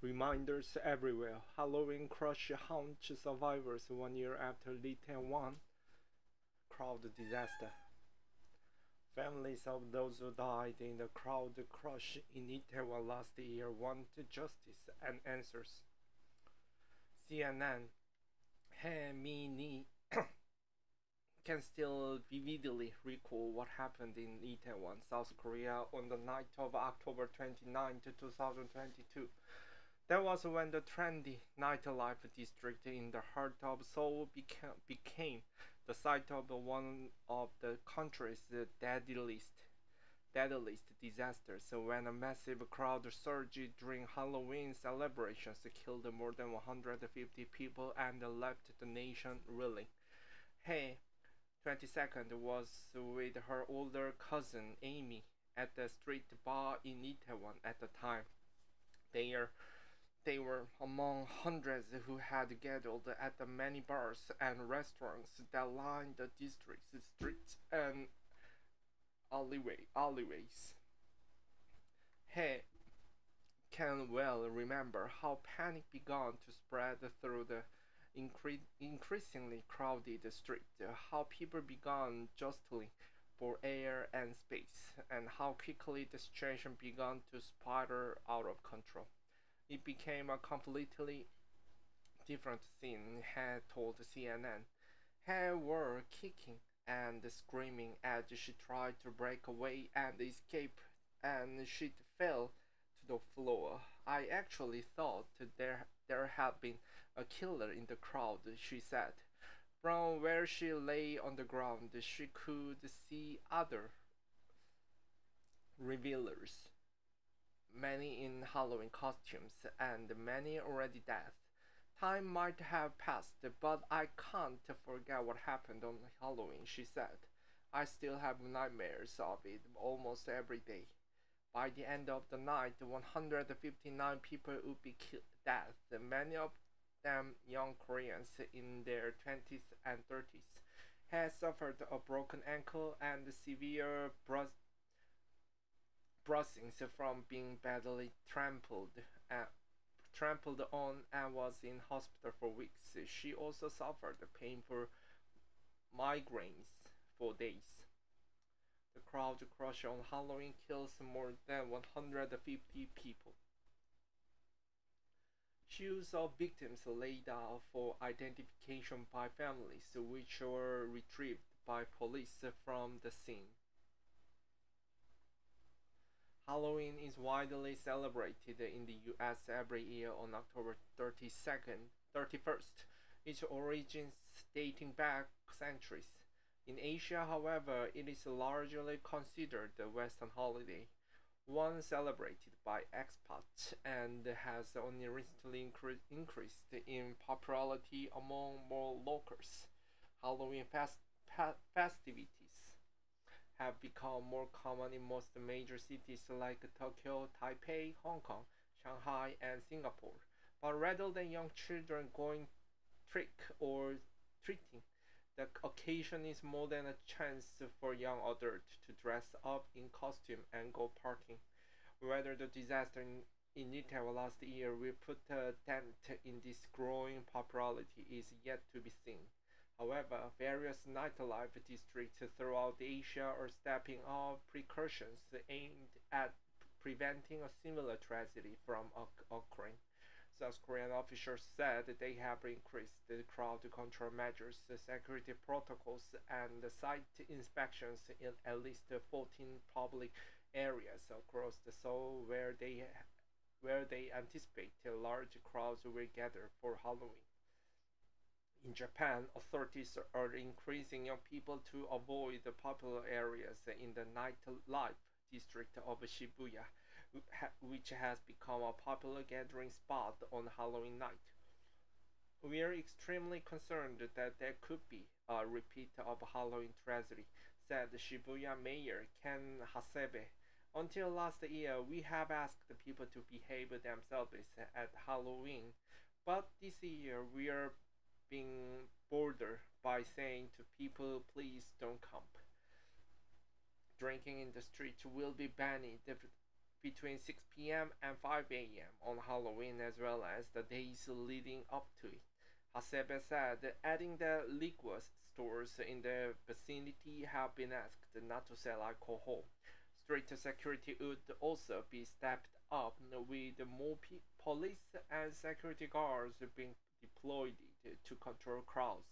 Reminders everywhere. Halloween crush haunts survivors 1 year after Itaewon crowd disaster. Families of those who died in the crowd crush in Itaewon last year want justice and answers. CNN Hemini can still vividly recall what happened in Itaewon, South Korea on the night of October 29, 2022. That was when the trendy nightlife district in the heart of Seoul became the site of one of the country's deadliest disasters, when a massive crowd surge during Halloween celebrations killed more than 150 people and left the nation reeling. Hey, 22nd was with her older cousin Amy at the street bar in Itaewon at the time. They were among hundreds who had gathered at the many bars and restaurants that lined the district's streets and alleyways. He can well remember how panic began to spread through the increasingly crowded street, how people began jostling for air and space, and how quickly the situation began to spiral out of control. It became a completely different scene, he told CNN. He were kicking and screaming as she tried to break away and escape, and she fell to the floor. I actually thought there had been a killer in the crowd, she said. From where she lay on the ground, she could see other revelers, many in Halloween costumes, and many already dead. Time might have passed, but I can't forget what happened on Halloween, she said. I still have nightmares of it almost every day. By the end of the night, 159 people would be dead, many of them young Koreans in their 20s and 30s, had suffered a broken ankle and severe bruisings from being badly trampled on, and was in hospital for weeks. She also suffered painful migraines for days. The crowd crush on Halloween kills more than 150 people. Shoes of victims laid out for identification by families, which were retrieved by police from the scene. Halloween is widely celebrated in the US every year on October 31st, its origins dating back centuries. In Asia, however, it is largely considered a Western holiday, one celebrated by expats, and has only recently increased in popularity among more locals. Halloween festivities have become more common in most major cities like Tokyo, Taipei, Hong Kong, Shanghai, and Singapore. But rather than young children going trick or treating, the occasion is more than a chance for young adults to dress up in costume and go partying. Whether the disaster in Itaewon last year will put a dent in this growing popularity is yet to be seen. However, various nightlife districts throughout Asia are stepping up precautions aimed at preventing a similar tragedy from occurring. South Korean officials said they have increased the crowd control measures, security protocols, and site inspections in at least 14 public areas across the Seoul where they anticipate large crowds will gather for Halloween. In Japan, authorities are encouraging young people to avoid the popular areas in the nightlife district of Shibuya, which has become a popular gathering spot on Halloween night. We are extremely concerned that there could be a repeat of Halloween tragedy, said Shibuya Mayor Ken Hasebe. Until last year, we have asked people to behave themselves at Halloween, but this year we are being bolder by saying to people, please don't come. Drinking in the streets will be banned between 6 p.m. and 5 a.m. on Halloween, as well as the days leading up to it. Hasebe said, adding that liquor stores in the vicinity have been asked not to sell alcohol. Stricter security would also be stepped up, with more police and security guards being deployed to control crowds.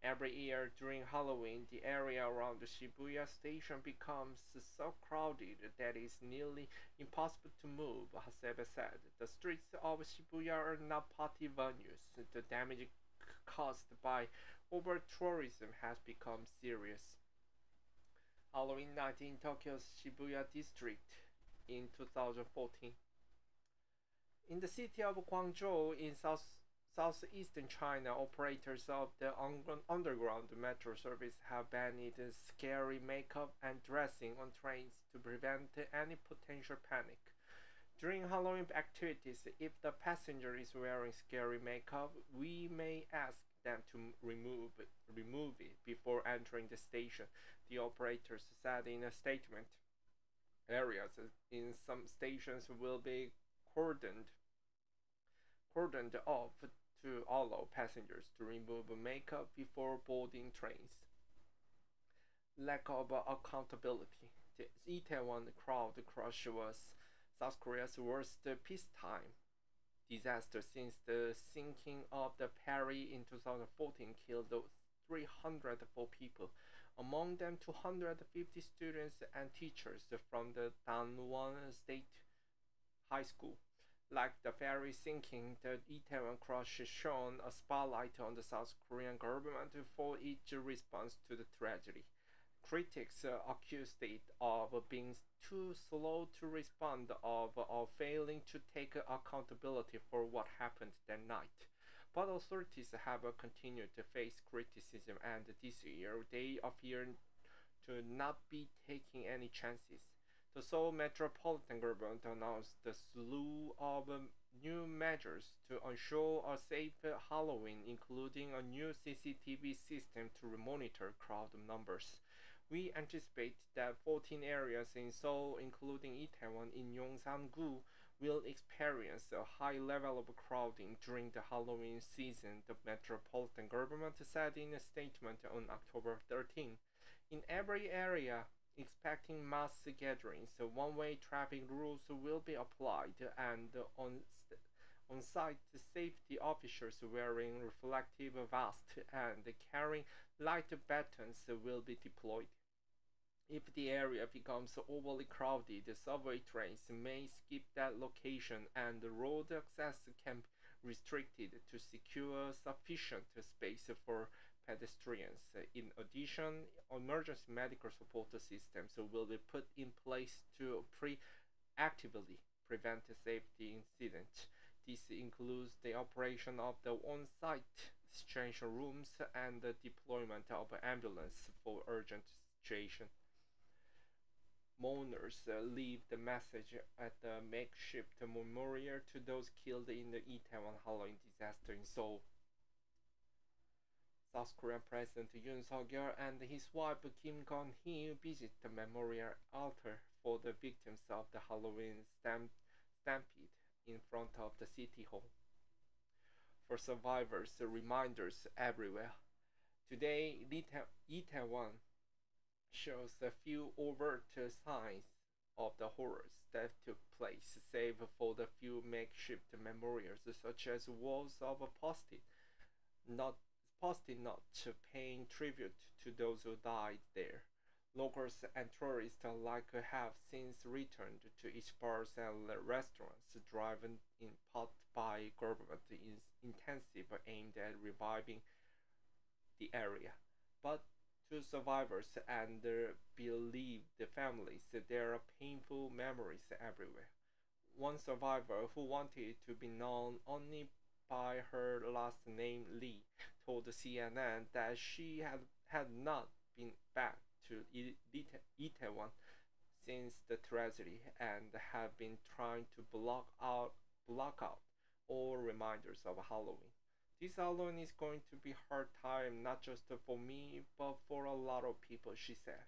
Every year during Halloween, the area around the Shibuya station becomes so crowded that it's nearly impossible to move, Hasebe said. The streets of Shibuya are not party venues. The damage caused by over-tourism has become serious. Halloween night in Tokyo's Shibuya district in 2014. In the city of Guangzhou in southeastern China, operators of the underground metro service have banned scary makeup and dressing on trains to prevent any potential panic. During Halloween activities, if the passenger is wearing scary makeup, we may ask them to remove it before entering the station, the operators said in a statement. Areas in some stations will be cordoned off to allow passengers to remove makeup before boarding trains. Lack of accountability. The Itaewon crowd crush was South Korea's worst peacetime disaster since the sinking of the ferry in 2014 killed 304 people, among them 250 students and teachers from the Danwon State High School. Like the ferry sinking, the Itaewon crush shone a spotlight on the South Korean government for its response to the tragedy. Critics accused it of being too slow to respond, of failing to take accountability for what happened that night. But authorities have continued to face criticism, and this year they appear to not be taking any chances. The Seoul Metropolitan Government announced a slew of new measures to ensure a safe Halloween, including a new CCTV system to monitor crowd numbers. We anticipate that 14 areas in Seoul, including Itaewon in Yongsan-gu, will experience a high level of crowding during the Halloween season, the Metropolitan Government said in a statement on October 13. In every area expecting mass gatherings, one-way traffic rules will be applied, and on-site safety officers wearing reflective vests and carrying light batons will be deployed. If the area becomes overly crowded, subway trains may skip that location and road access can be restricted to secure sufficient space for pedestrians. In addition, emergency medical support systems will be put in place to actively prevent safety incidents. This includes the operation of the on-site exchange rooms and the deployment of ambulance for urgent situations. Mourners leave the message at the makeshift memorial to those killed in the Itaewon Halloween disaster in Seoul. South Korean President Yoon Suk-yeol and his wife Kim Gun-hee visit the memorial altar for the victims of the Halloween stampede in front of the city hall. For survivors, reminders everywhere. Today, Itaewon shows a few overt signs of the horrors that took place, save for the few makeshift memorials, such as walls of post-it notes paying tribute to those who died there. Locals and tourists alike have since returned to its bars and restaurants, driven in part by government intensive aimed at reviving the area. But to survivors and their bereaved families, there are painful memories everywhere. One survivor, who wanted to be known only by her last name Lee, told CNN that she had not been back to Itaewon since the tragedy and had been trying to block out all reminders of Halloween. This Halloween is going to be a hard time, not just for me, but for a lot of people, she said.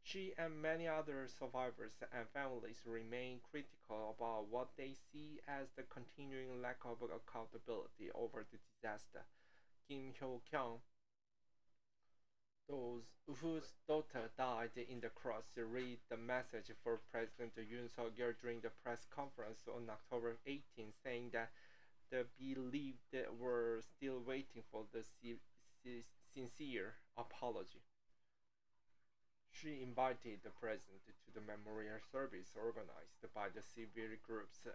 She and many other survivors and families remain critical about what they see as the continuing lack of accountability over the disaster. Kim Hyo-kyung, those whose daughter died in the crash, read the message for President Yoon Suk-yeol during the press conference on October 18, saying that the believed were still waiting for the sincere apology. She invited the president to the memorial service organized by the civil groups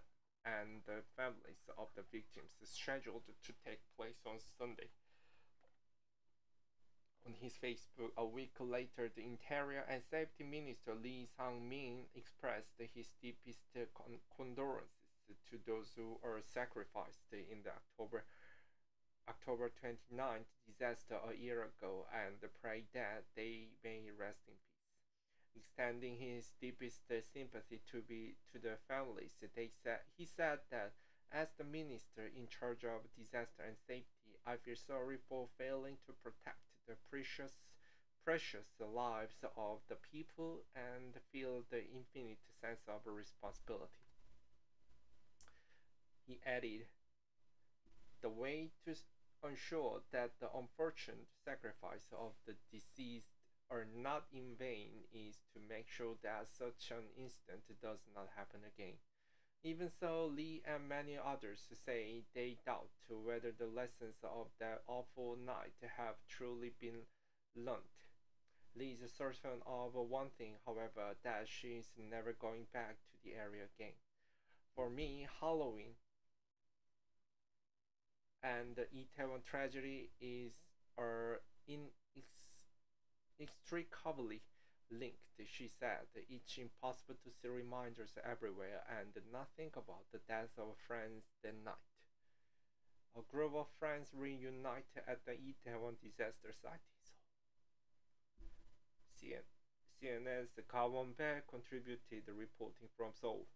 and the families of the victims, scheduled to take place on Sunday. On his Facebook, a week later, the Interior and Safety Minister Lee Sang-min expressed his deepest condolences to those who were sacrificed in the October 29th disaster a year ago and prayed that they may rest in peace. Extending his deepest sympathy to the families, he said that as the minister in charge of disaster and safety, I feel sorry for failing to protect the precious lives of the people and feel the infinite sense of responsibility. He added, the way to ensure that the unfortunate sacrifice of the deceased are not in vain is to make sure that such an incident does not happen again. Even so, Lee and many others say they doubt whether the lessons of that awful night have truly been learned. Lee is certain of one thing, however, that she is never going back to the area again. For me, Halloween and the Itaewon tragedy are inextricably linked, she said. It's impossible to see reminders everywhere and not think about the death of friends that night. A group of friends reunite at the Itaewon disaster site. CNN's Ga Won-bae contributed reporting from Seoul.